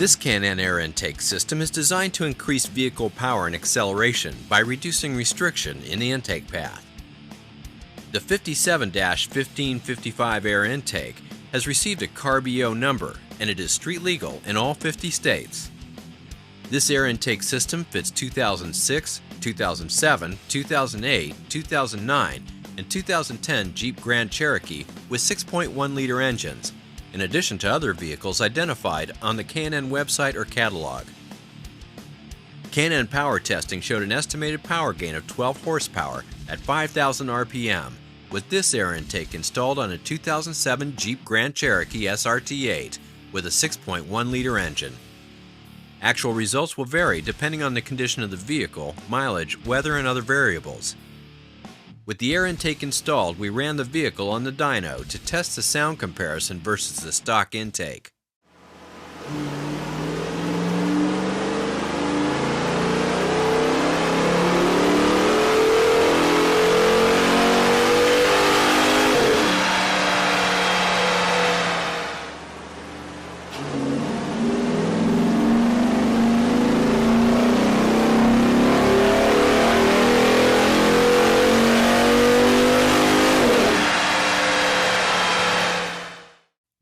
This Can-Am air intake system is designed to increase vehicle power and acceleration by reducing restriction in the intake path. The 57-1555 air intake has received a CARB EO number and it is street legal in all 50 states. This air intake system fits 2006, 2007, 2008, 2009, and 2010 Jeep Grand Cherokee with 6.1-liter engines, in addition to other vehicles identified on the Can-Am website or catalog. Can-Am power testing showed an estimated power gain of 12 horsepower at 5,000 RPM, with this air intake installed on a 2007 Jeep Grand Cherokee SRT8 with a 6.1-liter engine. Actual results will vary depending on the condition of the vehicle, mileage, weather, and other variables. With the air intake installed, we ran the vehicle on the dyno to test the sound comparison versus the stock intake.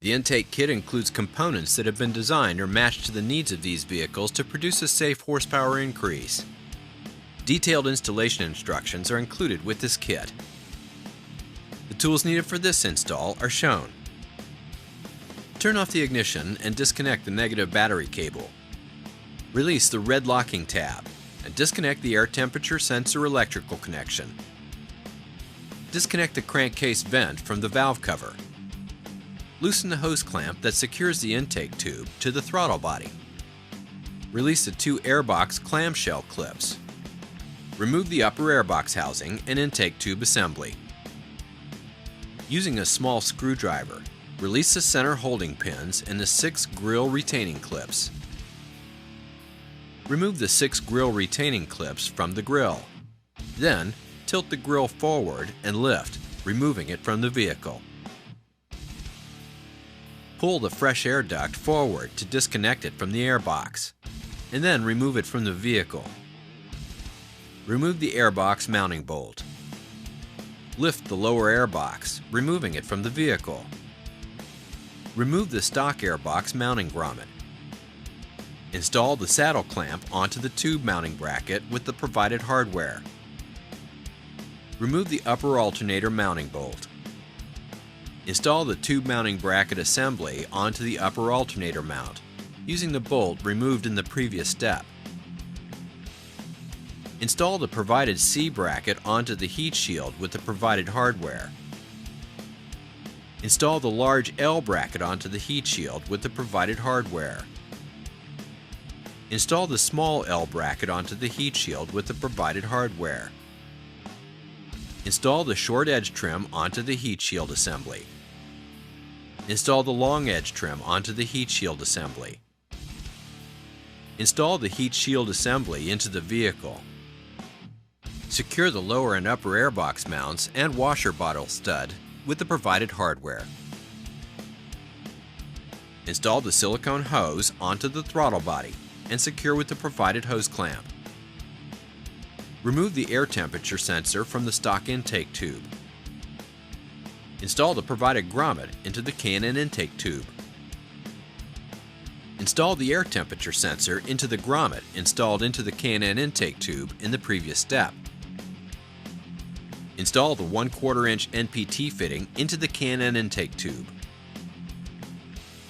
The intake kit includes components that have been designed or matched to the needs of these vehicles to produce a safe horsepower increase. Detailed installation instructions are included with this kit. The tools needed for this install are shown. Turn off the ignition and disconnect the negative battery cable. Release the red locking tab and disconnect the air temperature sensor electrical connection. Disconnect the crankcase vent from the valve cover. Loosen the hose clamp that secures the intake tube to the throttle body. Release the two airbox clamshell clips. Remove the upper airbox housing and intake tube assembly. Using a small screwdriver, release the center holding pins and the 6 grill retaining clips. Remove the 6 grill retaining clips from the grill. Then, tilt the grill forward and lift, removing it from the vehicle. Pull the fresh air duct forward to disconnect it from the airbox, and then remove it from the vehicle. Remove the airbox mounting bolt. Lift the lower airbox, removing it from the vehicle. Remove the stock airbox mounting grommet. Install the saddle clamp onto the tube mounting bracket with the provided hardware. Remove the upper alternator mounting bolt. Install the tube mounting bracket assembly onto the upper alternator mount, using the bolt removed in the previous step. Install the provided C bracket onto the heat shield with the provided hardware. Install the large L bracket onto the heat shield with the provided hardware. Install the small L bracket onto the heat shield with the provided hardware. Install the short edge trim onto the heat shield assembly. Install the long edge trim onto the heat shield assembly. Install the heat shield assembly into the vehicle. Secure the lower and upper airbox mounts and washer bottle stud with the provided hardware. Install the silicone hose onto the throttle body and secure with the provided hose clamp. Remove the air temperature sensor from the stock intake tube. Install the provided grommet into the Can-Am intake tube. Install the air temperature sensor into the grommet installed into the Can-Am intake tube in the previous step. Install the 1/4 inch NPT fitting into the Can-Am intake tube.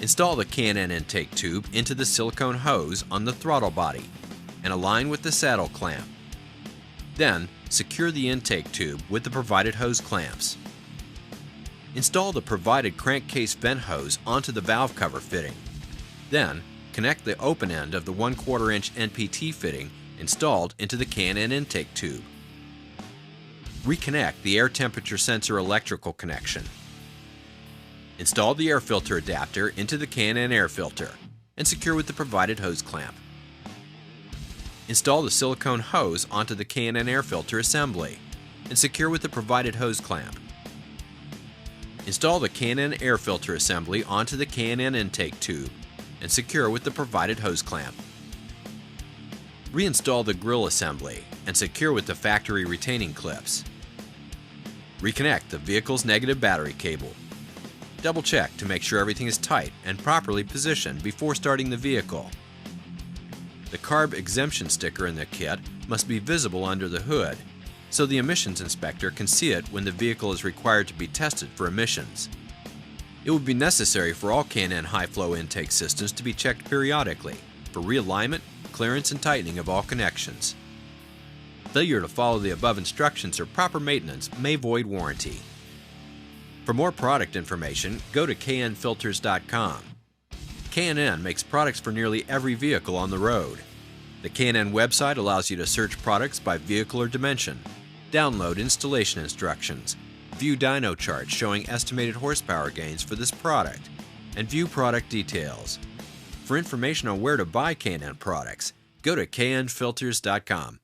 Install the Can-Am intake tube into the silicone hose on the throttle body and align with the saddle clamp. Then, secure the intake tube with the provided hose clamps. Install the provided crankcase vent hose onto the valve cover fitting. Then, connect the open end of the 1/4 inch NPT fitting installed into the Can-Am intake tube. Reconnect the air temperature sensor electrical connection. Install the air filter adapter into the Can-Am air filter and secure with the provided hose clamp. Install the silicone hose onto the Can-Am air filter assembly and secure with the provided hose clamp. Install the Can-Am air filter assembly onto the Can-Am intake tube. and secure with the provided hose clamp. Reinstall the grill assembly and secure with the factory retaining clips. Reconnect the vehicle's negative battery cable. Double check to make sure everything is tight and properly positioned before starting the vehicle. The CARB exemption sticker in the kit must be visible under the hood, so the emissions inspector can see it when the vehicle is required to be tested for emissions. It will be necessary for all K&N high-flow intake systems to be checked periodically for realignment, clearance, and tightening of all connections. Failure to follow the above instructions or proper maintenance may void warranty. For more product information, go to knfilters.com. K&N makes products for nearly every vehicle on the road. The K&N website allows you to search products by vehicle or dimension, download installation instructions, view dyno charts showing estimated horsepower gains for this product, and view product details. For information on where to buy K&N products, go to knfilters.com.